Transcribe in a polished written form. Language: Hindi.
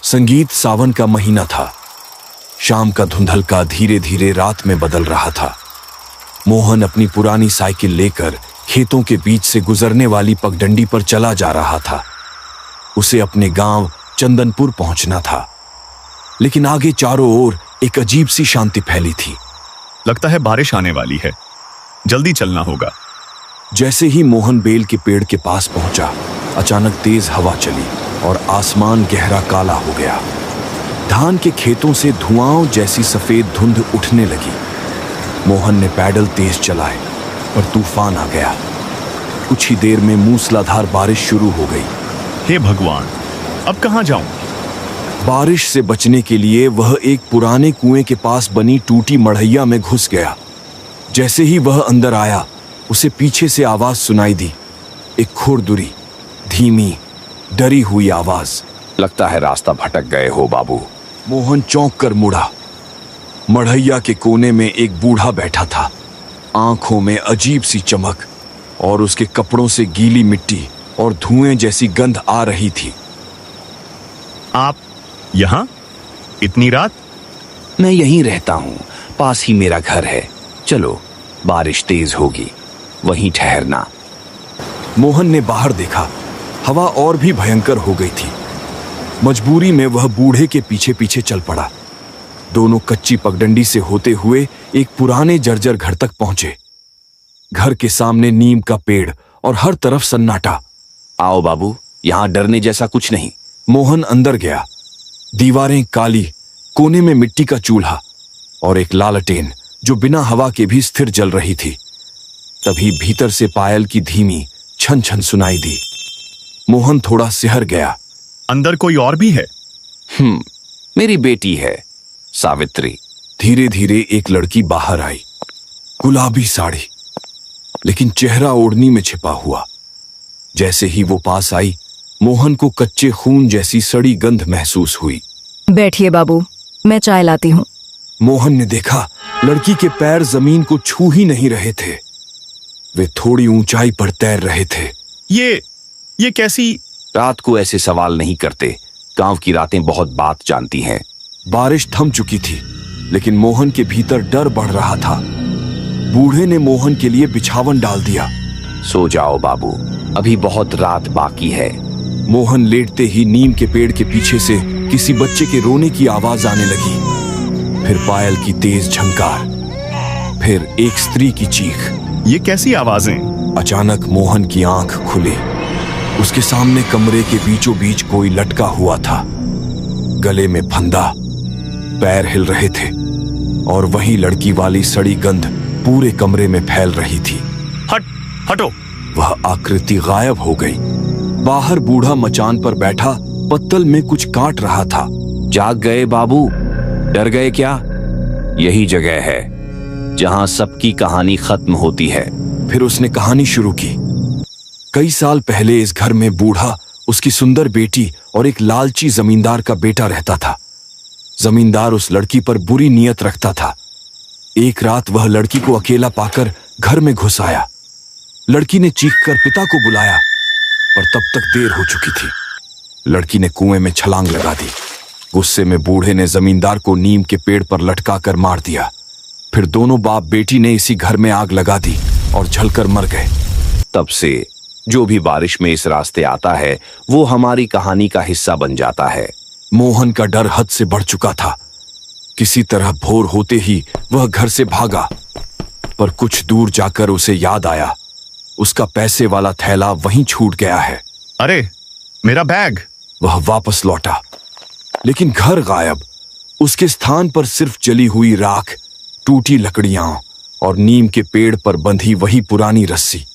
संगीत सावन का महीना था। शाम का धुंधलका धीरे धीरे रात में बदल रहा था। मोहन अपनी पुरानी साइकिल लेकर खेतों के बीच से गुजरने वाली पगडंडी पर चला जा रहा था। उसे अपने गांव चंदनपुर पहुंचना था, लेकिन आगे चारों ओर एक अजीब सी शांति फैली थी। लगता है बारिश आने वाली है, जल्दी चलना होगा। जैसे ही मोहन बेल के पेड़ के पास पहुंचा, अचानक तेज हवा चली और आसमान गहरा काला हो गया। धान के खेतों से धुआं जैसी सफेद धुंध उठने लगी। मोहन ने पैडल तेज चलाए, पर तूफान आ गया। कुछ ही देर में मूसलाधार बारिश शुरू हो गई। हे भगवान, अब कहां जाऊं? बारिश से बचने के लिए वह एक पुराने कुएं के पास बनी टूटी मढ़ैया में घुस गया। जैसे ही वह अंदर आया, उसे पीछे से आवाज सुनाई दी, एक खुरदुरी, धीमी, डरी हुई आवाज। लगता है रास्ता भटक गए हो बाबू। मोहन चौंक कर मुड़ा। मढ़ैया के कोने में एक बूढ़ा बैठा था। आंखों में अजीब सी चमक और उसके कपड़ों से गीली मिट्टी और धुएं जैसी गंध आ रही थी। आप यहां इतनी रात? मैं यहीं रहता हूं, पास ही मेरा घर है। चलो, बारिश तेज होगी, वहीं ठहरना। मोहन ने बाहर देखा। हवा और भी भयंकर हो गई थी। मजबूरी में वह बूढ़े के पीछे पीछे चल पड़ा। दोनों कच्ची पगडंडी से होते हुए एक पुराने जर्जर घर तक पहुंचे। घर के सामने नीम का पेड़ और हर तरफ सन्नाटा। आओ बाबू, यहां डरने जैसा कुछ नहीं। मोहन अंदर गया। दीवारें काली, कोने में मिट्टी का चूल्हा और एक लालटेन जो बिना हवा के भी स्थिर जल रही थी। तभी भीतर से पायल की धीमी छन छन सुनाई दी। मोहन थोड़ा सिहर गया। अंदर कोई और भी है? मेरी बेटी है, सावित्री। धीरे धीरे एक लड़की बाहर आई। गुलाबी साड़ी, लेकिन चेहरा ओढ़नी में छिपा हुआ। जैसे ही वो पास आई, मोहन को कच्चे खून जैसी सड़ी गंध महसूस हुई। बैठिए बाबू, मैं चाय लाती हूँ। मोहन ने देखा, लड़की के पैर जमीन को छू ही नहीं रहे थे। वे थोड़ी ऊंचाई पर तैर रहे थे। ये कैसी? रात को ऐसे सवाल नहीं करते। गांव की रातें बहुत बात जानती हैं। बारिश थम चुकी थी, लेकिन मोहन के भीतर डर बढ़ रहा था। बूढ़े ने मोहन के लिए बिछावन डाल दिया। सो जाओ बाबू, अभी बहुत रात बाकी है। मोहन लेटते ही नीम के पेड़ के पीछे से किसी बच्चे के रोने की आवाज आने लगी। फिर पायल की तेज झंकार, फिर एक स्त्री की चीख। ये कैसी आवाजें? अचानक मोहन की आंख खुली। उसके सामने कमरे के बीचों बीच कोई लटका हुआ था। गले में फंदा, पैर हिल रहे थे और वही लड़की वाली सड़ी गंध पूरे कमरे में फैल रही थी। हटो। वह आकृति गायब हो गई। बाहर बूढ़ा मचान पर बैठा पत्तल में कुछ काट रहा था। जाग गए बाबू? डर गए क्या? यही जगह है जहां सबकी कहानी खत्म होती है। फिर उसने कहानी शुरू की। कई साल पहले इस घर में बूढ़ा, उसकी सुंदर बेटी और एक लालची जमींदार का बेटा रहता था। जमींदार उस लड़की पर बुरी नीयत रखता था। एक रात वह लड़की को अकेला पाकर घर में घुस आया। लड़की ने चीखकर पिता को बुलाया, पर तब तक देर हो चुकी थी। लड़की ने कुएं में छलांग लगा दी। गुस्से में बूढ़े ने जमींदार को नीम के पेड़ पर लटकाकर मार दिया। फिर दोनों बाप बेटी ने इसी घर में आग लगा दी और जलकर मर गए। तब से जो भी बारिश में इस रास्ते आता है, वो हमारी कहानी का हिस्सा बन जाता है। मोहन का डर हद से बढ़ चुका था। किसी तरह भोर होते ही वह घर से भागा, पर कुछ दूर जाकर उसे याद आया, उसका पैसे वाला थैला वहीं छूट गया है। अरे, मेरा बैग! वह वापस लौटा, लेकिन घर गायब। उसके स्थान पर सिर्फ जली हुई राख, टूटी लकड़ियां और नीम के पेड़ पर बंधी वही पुरानी रस्सी।